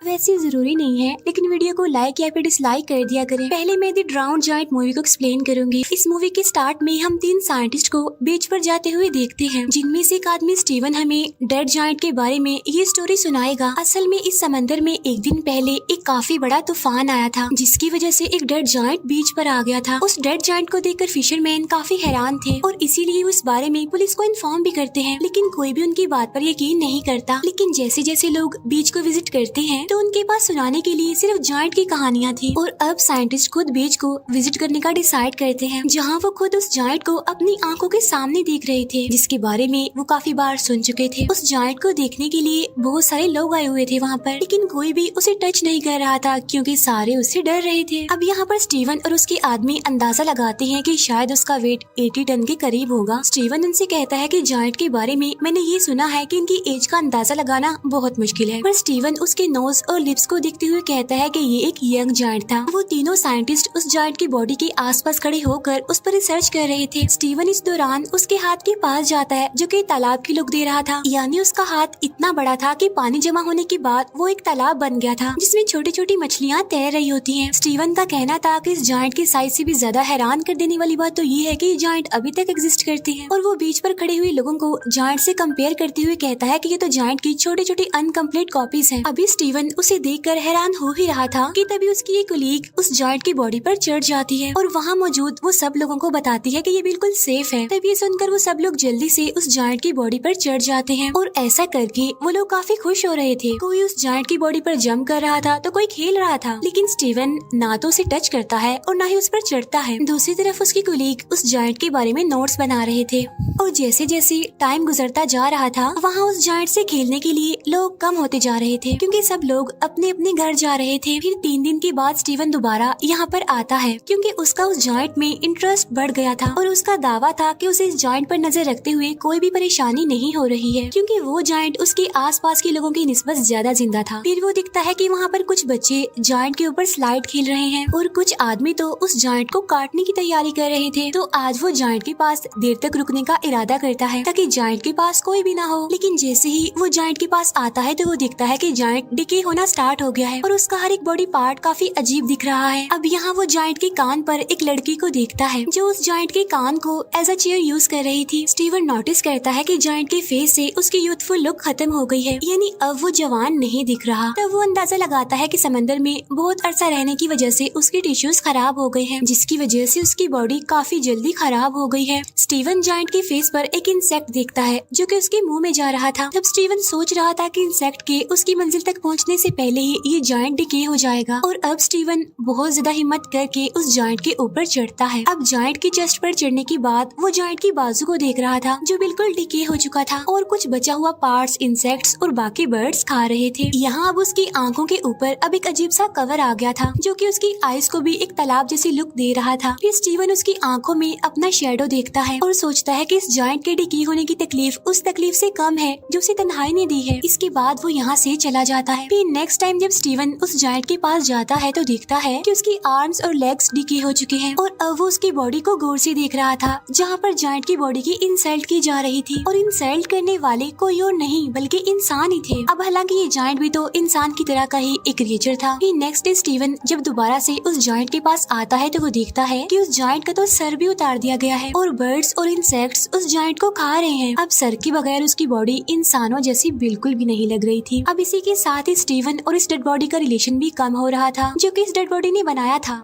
वैसे जरूरी नहीं है, लेकिन वीडियो को लाइक या फिर डिसलाइक कर दिया करें। पहले मैं द ड्राउन्ड जायंट मूवी को एक्सप्लेन करूंगी। इस मूवी के स्टार्ट में हम 3 साइंटिस्ट को बीच पर जाते हुए देखते हैं, जिनमें से एक आदमी स्टीवन हमें डेड जायंट के बारे में ये स्टोरी सुनाएगा। असल में इस समंदर में एक दिन पहले एक काफी बड़ा तूफान आया था, जिसकी वजह से एक डेड जायंट बीच पर आ गया था। उस डेड जायंट को देखकर फिशरमैन काफी हैरान थे और इसीलिए उस बारे में पुलिस को इन्फॉर्म भी करते हैं, लेकिन कोई भी उनकी बात पर यकीन नहीं करता। लेकिन जैसे जैसे लोग बीच को विजिट करते हैं तो उनके पास सुनाने के लिए सिर्फ जायंट की कहानियाँ थी, और अब साइंटिस्ट खुद बीच को विजिट करने का डिसाइड करते हैं, जहाँ वो खुद उस जायंट को अपनी आंखों के सामने देख रहे थे, जिसके बारे में वो काफी बार सुन चुके थे। उस जायंट को देखने के लिए बहुत सारे लोग आए हुए थे वहाँ पर, लेकिन कोई भी उसे टच नहीं कर रहा था क्योंकि सारे उससे डर रहे थे। अब यहाँ पर स्टीवन और उसके आदमी अंदाजा लगाते हैं कि शायद उसका वेट 80 टन के करीब होगा। स्टीवन उनसे कहता है कि जायंट के बारे में मैंने ये सुना है कि इनकी एज का अंदाजा लगाना बहुत मुश्किल है, पर स्टीवन उसके नोज और लिप्स को देखते हुए कहता है कि ये एक यंग जायंट था। वो तीनों साइंटिस्ट उस जायंट की बॉडी के आसपास खड़े होकर उस पर रिसर्च कर रहे थे। स्टीवन इस दौरान उसके हाथ के पास जाता है, जो कि तालाब की लुक दे रहा था, यानी उसका हाथ इतना बड़ा था कि पानी जमा होने के बाद वो एक तालाब बन गया था, जिसमें छोटी छोटी मछलियाँ तैर रही होती हैं। स्टीवन का कहना था कि इस जायंट की साइज से भी ज्यादा हैरान कर देने वाली बात तो ये है कि जायंट अभी तक एग्जिस्ट करते हैं, और वो बीच पर खड़े हुए लोगों को जायंट से कंपेयर करते हुए कहता है कि ये तो जायंट की छोटी छोटी अनकम्प्लीट कॉपीज हैं। अभी स्टीवन उसे देखकर हैरान हो ही रहा था कि तभी उसकी एक कलीग उस जायंट की बॉडी पर चढ़ जाती है और वहाँ मौजूद वो सब लोगों को बताती है कि ये बिल्कुल सेफ है। तभी सुनकर वो सब लोग जल्दी से उस जायंट की बॉडी पर चढ़ जाते हैं, और ऐसा करके वो लोग काफी खुश हो रहे थे। कोई उस जायंट की बॉडी पर जंप कर रहा था तो कोई खेल रहा था, लेकिन स्टीवन ना तो उसे टच करता है और ना ही उस पर चढ़ता है। दूसरी तरफ उसकी कलीग उस जायंट के बारे में नोट्स बना रहे थे, और जैसे जैसे टाइम गुजरता जा रहा था वहाँ उस जायंट से खेलने के लिए लोग कम होते जा रहे थे, क्योंकि सब लोग अपने अपने घर जा रहे थे। फिर 3 दिन के बाद स्टीवन दोबारा यहाँ पर आता है, क्योंकि उसका उस जायंट में इंटरेस्ट बढ़ गया था, और उसका दावा था कि उसे इस जायंट पर नजर रखते हुए कोई भी परेशानी नहीं हो रही है, क्योंकि वो जायंट उसके आसपास के लोगों की निस्बत ज्यादा जिंदा था। फिर वो दिखता है कि वहाँ पर कुछ बच्चे जायंट के ऊपर स्लाइड खेल रहे हैं, और कुछ आदमी तो उस जायंट को काटने की तैयारी कर रहे थे। तो आज वो जायंट के पास देर तक रुकने का इरादा करता है ताकि जायंट के पास कोई भी ना हो, लेकिन जैसे ही वो जायंट के पास आता है तो वो दिखता है कि जायंट डिके होना स्टार्ट हो गया है, और उसका हर एक बॉडी पार्ट काफी अजीब दिख रहा है। अब यहाँ वो जायंट के कान पर एक लड़की को देखता है, जो उस जायंट के कान को एज अ चेयर यूज कर रही थी। स्टीवन नोटिस करता है कि जायंट के फेस से उसकी यूथफुल लुक खत्म हो गई है, यानी अब वो जवान नहीं दिख रहा। तब वो अंदाजा लगाता है कि समंदर में बहुत अरसा रहने की वजह से उसके टिश्यूज खराब हो गए हैं, जिसकी वजह से उसकी बॉडी काफी जल्दी खराब हो गई है। स्टीवन जायंट के फेस पर एक इंसेक्ट देखता है, जो कि उसके मुंह में जा रहा था। तब स्टीवन सोच रहा था कि इंसेक्ट के उसकी मंजिल तक पहुंचने से पहले ही ये जायंट डिके हो जाएगा, और अब स्टीवन बहुत ज्यादा हिम्मत करके उस जायंट के ऊपर चढ़ता है। अब जायंट की चेस्ट पर चढ़ने के बाद वो जायंट की बाजू को देख रहा था, जो बिल्कुल डिके हो चुका था, और कुछ बचा हुआ पार्ट्स इंसेक्ट्स और बाकी बर्ड्स खा रहे थे। यहाँ अब उसकी आंखों के ऊपर अब एक अजीब सा कवर आ गया था, जो कि उसकी आईज को भी एक तालाब जैसी लुक दे रहा था। फिर स्टीवन उसकी आंखों में अपना शेडो देखता है और सोचता है कि इस जायंट के डिके होने की तकलीफ उस तकलीफ से कम है जो उसे तन्हाई ने दी है। इसके बाद वो यहाँ से चला जाता है। फिर नेक्स्ट टाइम जब स्टीवन उस जायंट के पास जाता है तो देखता है कि उसकी आर्म्स और लेग्स डिके हो चुके हैं, और अब वो उसकी बॉडी को गौर से देख रहा था, जहाँ पर जायंट की बॉडी की इंसल्ट की जा रही थी, और इंसल्ट करने वाले कोई और नहीं बल्कि इंसान ही थे। अब हालांकि ये जायंट भी तो इंसान की तरह का ही एक क्रिएचर था। फिर नेक्स्ट डे स्टीवन जब दोबारा से उस जायंट के पास आता है तो वो देखता है कि उस जायंट का तो सर भी उतार दिया गया है, और बर्ड्स और इंसेक्ट्स उस जायंट को खा रहे हैं। अब सर के बगैर उसकी बॉडी इंसानों जैसी बिल्कुल भी नहीं लग रही थी। अब इसी के साथ ही स्टीवन और इस डेड बॉडी का रिलेशन भी कम हो रहा था, जो कि इस डेड बॉडी ने बनाया था।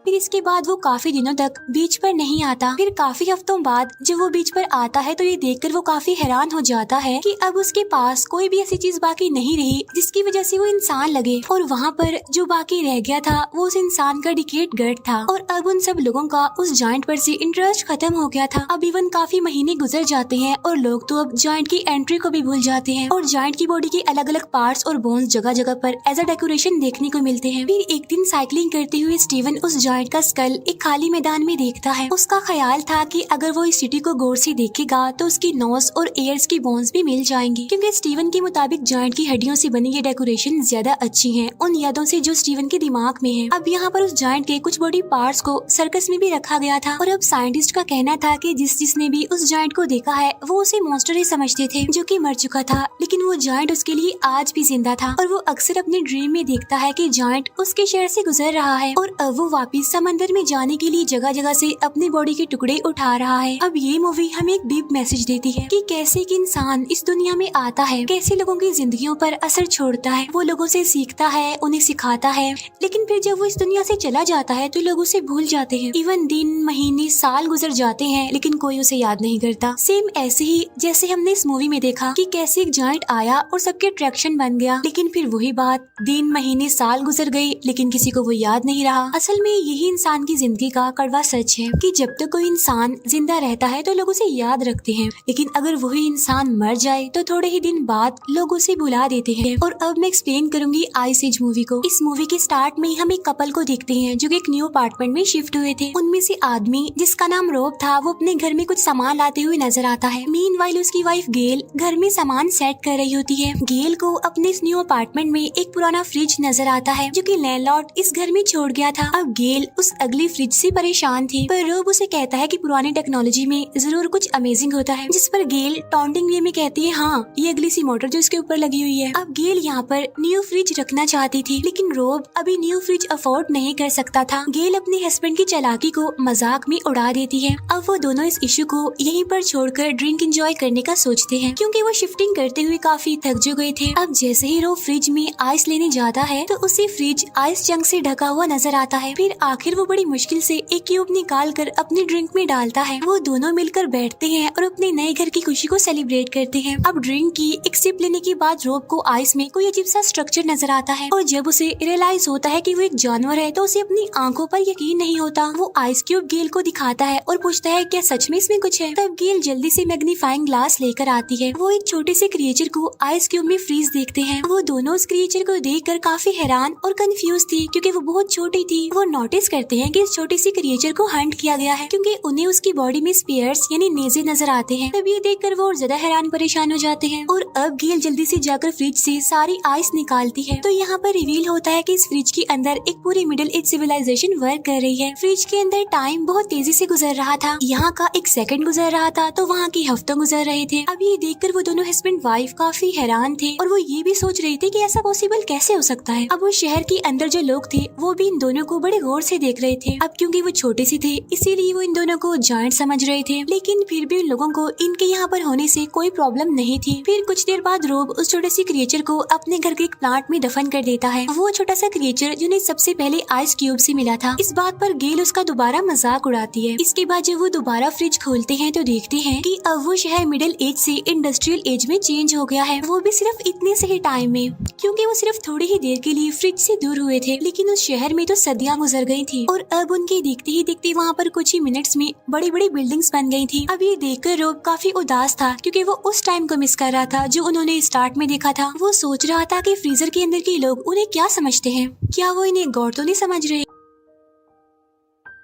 फिर इसके बाद वो काफी दिनों तक बीच पर नहीं आता। फिर काफी हफ्तों बाद जब वो बीच पर आता है तो ये देखकर वो काफी हैरान हो जाता है कि अब उसके पास कोई भी ऐसी चीज बाकी नहीं रही जिसकी वजह से वो इंसान लगे, और वहाँ पर जो बाकी रह गया था वो उस इंसान का डिकेट गर्ट था। और अब उन सब लोगों का उस जायंट पर से इंटरेस्ट खत्म हो गया था। अब इवन काफी महीने गुजर जाते हैं और लोग तो अब जायंट की एंट्री को भी भूल जाते हैं, और जायंट की बॉडी के अलग अलग पार्ट्स और बोन्स जगह जगह पर एज अ डेकोरेशन देखने को मिलते हैं। फिर एक दिन साइकिलिंग करते हुए स्टीवन उस जायंट का स्कल एक खाली मैदान में देखता है। उसका ख्याल था कि अगर वो इस सिटी को गौर से देखेगा तो उसकी नोज और एयर्स की बोन्स भी मिल जाएंगी, क्योंकि स्टीवन के मुताबिक जायंट की हड्डियों से बनी ये डेकोरेशन ज्यादा अच्छी है उन यादों से जो स्टीवन के दिमाग में है। अब यहाँ पर उस जायंट के कुछ बॉडी पार्ट्स को सर्कस में भी रखा गया था और अब साइंटिस्ट का कहना था कि जिसने भी उस जायंट को देखा है वो उसे मॉन्स्टर ही समझते थे जो कि मर चुका था, लेकिन वो जायंट उसके लिए आज भी जिंदा था और वो अक्सर अपने ड्रीम में देखता है कि जायंट उसके शहर से गुजर रहा है और अब वो वापस समंदर में जाने के लिए जगह जगह से अपनी बॉडी के टुकड़े उठा रहा है। अब ये मूवी हमें एक डीप मैसेज देती है कि कैसे एक इंसान इस दुनिया में आता है, कैसे लोगों की जिंदगियों पर असर छोड़ता है, वो लोगों से सीखता है, उन्हें सिखाता है, लेकिन फिर जब वो इस दुनिया से चला जाता है तो लोग उसे भूल जाते हैं। इवन दिन, महीने, साल गुजर जाते हैं लेकिन कोई उसे याद नहीं करता। सेम ऐसे ही जैसे हमने इस मूवी में देखा कि कैसे एक जायंट आया और सबके अट्रैक्शन बन गया, लेकिन फिर वही बात, दिन, महीने, साल गुजर गए लेकिन किसी को वो याद नहीं रहा। असल में यही इंसान की जिंदगी का कड़वा सच है कि जब तक कोई इंसान जिंदा रहता है तो लोग उसे याद रखते हैं, लेकिन अगर वही इंसान मर जाए तो थोड़े ही दिन बाद लोग उसे भुला देते हैं। और अब मैं एक्सप्लेन करूंगी आइस एज मूवी को। इस मूवी के स्टार्ट में हम एक कपल को देखते हैं जो कि एक न्यू अपार्टमेंट में शिफ्ट हुए थे। उनमें से आदमी जिसका नाम रोब था वो अपने घर में कुछ सामान लाते हुए नजर आता है। मीनवाइल उसकी वाइफ गेल घर में सामान सेट कर रही होती है। गेल को अपने इस न्यू अपार्टमेंट में एक पुराना फ्रिज नजर आता है जो कि लैंडलॉर्ड इस घर में छोड़ गया था। अब गेल उस अगली फ्रिज से परेशान थी, पर रोब उसे कहता है कि पुरानी टेक्नोलॉजी में जरूर कुछ अमेजिंग होता है, जिस पर गेल टॉन्टिंग वे में कहती है हाँ ये अगली सी मोटर जो इसके ऊपर लगी हुई है। अब गेल यहाँ पर न्यू फ्रिज रखना चाहती थी लेकिन रोब अभी न्यू फ्रिज अफोर्ड नहीं कर सकता था। गेल अपने हस्बैंड की चालाकी को मजाक में उड़ा देती है। अब वो दोनों इस इशू को यहीं पर छोड़कर ड्रिंक एंजॉय करने का सोचते हैं क्योंकि वो शिफ्टिंग करते हुए काफी थक जो गए थे। अब जैसे ही रोब फ्रिज में आइस लेने जाता है तो उसे फ्रिज आइस चंक से ढका हुआ नजर आता है। फिर आखिर वो बड़ी मुश्किल से एक क्यूब निकाल कर अपने ड्रिंक में डालता है। वो दोनों मिलकर बैठते हैं और अपने नए घर की खुशी को सेलिब्रेट करते हैं। अब ड्रिंक की एक सिप लेने के बाद रोब को आइस में कोई अजीब सा स्ट्रक्चर नजर आता है और जब उसे रियलाइज होता है कि वो एक जानवर है तो उसे अपनी आंखों पर यकीन नहीं होता। वो आइस क्यूब गेल को दिखाता है और पूछता है क्या सच में इसमें कुछ है। तब गेल जल्दी से मैग्नीफाइंग ग्लास लेकर आती है। वो एक छोटे से क्रिएचर को आइस क्यूब में फ्रीज देखते हैं। वो दोनों उस क्रिएचर को देखकर काफी हैरान और कंफ्यूज थी क्योंकि वो बहुत छोटी थी। वो नोटिस करते हैं कि इस छोटी सी क्रिएचर को हंट किया गया है क्योंकि उन्हें उसकी बॉडी में स्पेयर्स यानी नेजे नजर आते हैं। तब ये देखकर वो और ज्यादा हैरान परेशान हो जाते हैं और अब गेल जल्दी से जाकर फ्रिज से सारी आइस निकालती है तो यहाँ पर रिवील होता है कि इस फ्रिज के अंदर एक पूरी मिडिल एज सिविलाइजेशन वर्क कर रही है। फ्रिज के अंदर टाइम बहुत तेजी से गुजर रहा था। यहाँ का एक सेकंड गुजर रहा था तो वहाँ के हफ्तों गुजर रहे थे। अब ये देखकर वो दोनों हस्बैंड वाइफ काफी हैरान थे और वो ये भी सोच रहे थे कि ऐसा पॉसिबल कैसे हो सकता है। अब वो शहर के अंदर जो लोग थे वो भी इन दोनों को बड़े गौर से देख रहे थे। अब क्योंकि वो छोटे से थे इसीलिए वो इन दोनों को जायंट समझ रहे थे, लेकिन फिर भी उन लोगों को इनके यहाँ पर होने से कोई प्रॉब्लम नहीं थी। फिर कुछ देर बाद रोब उस छोटे से क्रिएचर को अपने घर के एक प्लांट में दफन कर देता है। वो छोटा सा क्रिएचर जिन्हें सबसे पहले आइस क्यूब से मिला था। इस बात पर गेल उसका दोबारा मजाक उड़ाती है। इसके बाद जब वो दोबारा फ्रिज खोलते हैं तो देखते हैं कि अब वो शहर मिडिल एज से इंडस्ट्रियल एज में चेंज हो गया है। वो भी सिर्फ इतने से ही टाइम में, क्योंकि वो सिर्फ थोड़ी ही देर के लिए फ्रिज से दूर हुए थे, लेकिन उस शहर में तो सदियां गुजर गई थी और अब उनके देखते ही देखते वहाँ पर कुछ ही मिनट्स में बड़ी बड़ी बिल्डिंग्स बन गई थी। अब ये देखकर रोब काफी उदास था क्योंकि वो उस टाइम को मिस कर रहा था जो उन्होंने स्टार्ट में देखा था। वो सोच रहा था कि फ्रीजर के अंदर के लोग उन्हें क्या समझते हैं, क्या वो इन्हें गौर तो नहीं समझ रहे।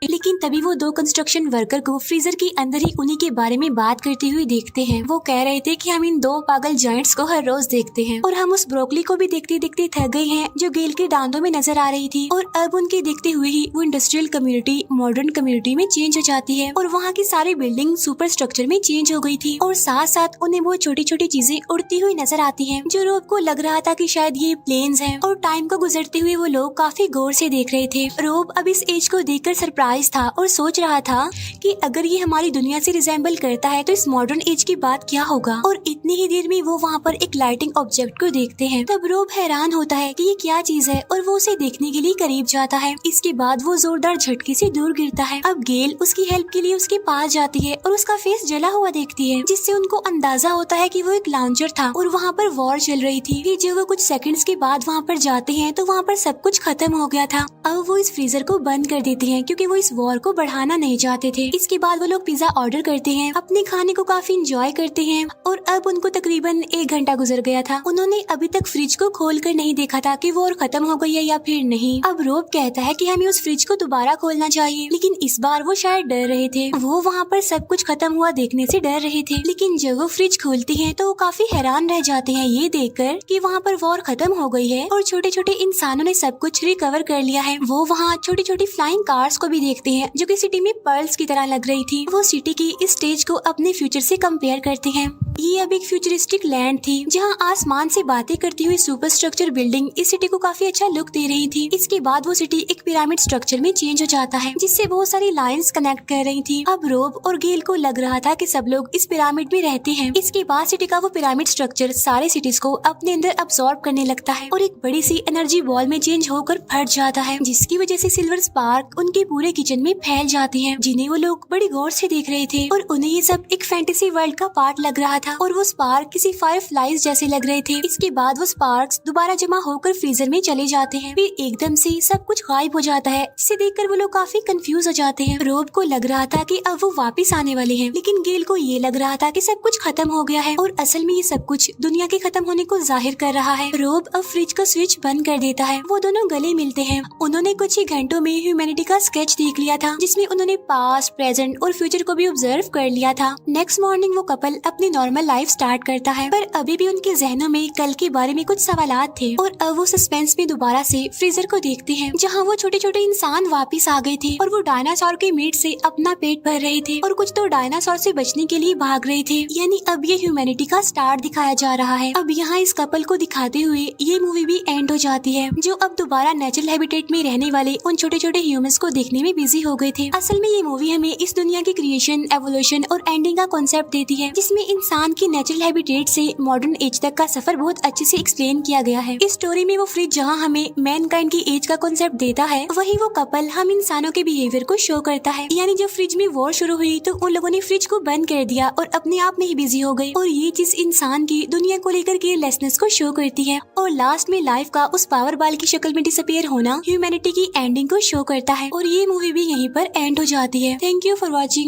लेकिन तभी वो दो कंस्ट्रक्शन वर्कर को फ्रीजर के अंदर ही उन्हीं के बारे में बात करते हुए देखते हैं। वो कह रहे थे कि हम इन दो पागल जायंट्स को हर रोज देखते हैं और हम उस ब्रोकली को भी देखते देखते थक गए हैं जो गेल के दांतों में नजर आ रही थी। और अब उनके देखते हुए ही वो इंडस्ट्रियल कम्युनिटी मॉडर्न कम्युनिटी में चेंज हो जाती है और वहाँ की सारी बिल्डिंग सुपर स्ट्रक्चर में चेंज हो गई थी और साथ साथ उन्हें वो छोटी छोटी चीजें उड़ती हुई नजर आती है जो रोब को लग रहा था कि शायद ये प्लेन्स हैं। और टाइम को गुजरते हुए वो लोग काफी गौर से देख रहे थे। रोब अब इस एज को देखकर सरप्राइज था और सोच रहा था कि अगर ये हमारी दुनिया से रिजेंबल करता है तो इस मॉडर्न एज की बात क्या होगा। और इतनी ही देर में वो वहाँ पर एक लाइटिंग ऑब्जेक्ट को देखते हैं। तब रोब हैरान होता है कि ये क्या चीज है और वो उसे देखने के लिए करीब जाता है। इसके बाद वो जोरदार झटके से दूर गिरता है। अब गेल उसकी हेल्प के लिए उसके पास जाती है और उसका फेस जला हुआ देखती है, जिससे उनको अंदाजा होता है कि वो एक लॉन्चर था और वहाँ पर वॉर चल रही थी। फिर जब वो कुछ सेकंड्स के बाद वहाँ पर जाते हैं तो वहाँ पर सब कुछ खत्म हो गया था। अब वो इस फ्रीजर को बंद कर देती है क्योंकि वो इस वॉर को बढ़ाना नहीं चाहते थे। इसके बाद वो लोग पिज्जा ऑर्डर करते हैं, अपने खाने को काफी इंजॉय करते हैं और अब उनको तकरीबन 1 घंटा गुजर गया था। उन्होंने अभी तक फ्रिज को खोल कर नहीं देखा था कि वॉर खत्म हो गई है या फिर नहीं। अब रोब कहता है कि हमें उस फ्रिज को दोबारा खोलना चाहिए, लेकिन इस बार वो शायद डर रहे थे। वो वहाँ पर सब कुछ खत्म हुआ देखने से डर रहे थे, लेकिन जब वो फ्रिज खोलते हैं तो वो काफी हैरान रह जाते हैं ये देखकर कि वहाँ पर वॉर खत्म हो गई है और छोटे छोटे इंसानों ने सब कुछ रिकवर कर लिया है। वो वहाँ छोटी छोटी फ्लाइंग कार्स को भी देखते हैं जो कि सिटी में पर्ल्स की तरह लग रही थी। वो सिटी की इस स्टेज को अपने फ्यूचर से कंपेयर करते हैं। ये अब एक फ्यूचरिस्टिक लैंड थी जहाँ आसमान से बातें करती हुई सुपर स्ट्रक्चर बिल्डिंग इस सिटी को काफी अच्छा लुक दे रही थी। इसके बाद वो सिटी एक पिरामिड स्ट्रक्चर में चेंज हो जाता है जिससे बहुत सारी लाइंस कनेक्ट कर रही थी। अब रोब और गेल को लग रहा था कि सब लोग इस पिरामिड में रहते हैं। इसके बाद सिटी का वो पिरामिड स्ट्रक्चर सारे सिटीज को अपने अंदर अब्सॉर्ब करने लगता है और एक बड़ी सी एनर्जी बॉल में चेंज होकर फट जाता है, जिसकी वजह से सिल्वर स्पार्क उनके पूरे किचन में फैल जाते हैं, जिन्हें वो लोग बड़ी गौर से देख रहे थे और उन्हें ये सब एक फैंटेसी वर्ल्ड का पार्ट लग रहा था और वो स्पार्क किसी फायरफ्लाइज जैसे लग रहे थे। इसके बाद वो स्पार्क्स दोबारा जमा होकर फ्रीजर में चले जाते हैं, फिर एकदम से सब कुछ गायब हो जाता है। इसे देखकर वो लोग काफी कंफ्यूज हो जाते हैं। रोब को लग रहा था कि अब वो वापस आने वाले हैं, लेकिन गेल को ये लग रहा था कि सब कुछ खत्म हो गया है और असल में ये सब कुछ दुनिया के खत्म होने को जाहिर कर रहा है। रोब अब फ्रिज का स्विच बंद कर देता है। वो दोनों गले मिलते हैं। उन्होंने कुछ ही घंटों में ह्यूमैनिटी का स्केच देख लिया था जिसमें उन्होंने पास्ट, प्रेजेंट और फ्यूचर को भी ऑब्जर्व कर लिया था। नेक्स्ट मॉर्निंग वो कपल अपनी नॉर्मल लाइफ स्टार्ट करता है, पर अभी भी उनके जहनों में कल के बारे में कुछ सवालात थे और अब वो सस्पेंस में दोबारा से फ्रीजर को देखते हैं जहाँ वो छोटे छोटे इंसान वापिस आ गए थे और वो डायनासोर के मीट से अपना पेट भर रहे थे और कुछ तो डायनासोर से बचने के लिए भाग रहे थे। यानी अब ये ह्यूमैनिटी का स्टार्ट दिखाया जा रहा है। अब यहाँ इस कपल को दिखाते हुए ये मूवी भी एंड हो जाती है, जो अब दोबारा नेचुरल हैबिटेट में रहने वाले उन छोटे छोटे ह्यूमंस को देखने में बिजी हो गए थे। असल में ये मूवी हमें इस दुनिया की क्रिएशन, एवोल्यूशन और एंडिंग का कॉन्सेप्ट देती है, जिसमें इंसान की नेचुरल हैबिटेट से मॉडर्न एज तक का सफर बहुत अच्छे से एक्सप्लेन किया गया है। इस स्टोरी में वो फ्रिज जहाँ हमें मैनकाइंड की एज का कॉन्सेप्ट देता है, वही वो कपल हम इंसानों के बिहेवियर को शो करता है। यानी जब फ्रिज में वॉर शुरू हुई तो उन लोगों ने फ्रिज को बंद कर दिया और अपने आप में ही बिजी हो गए, और ये चीज इंसान की दुनिया को लेकर केयरलेसनेस को शो करती है। और लास्ट में लाइफ का उस पावर बाल की शक्ल में डिसअपीयर होना ह्यूमैनिटी की एंडिंग को शो करता है। और ये मूवी भी यहीं पर एंड हो जाती है। Thank you for watching.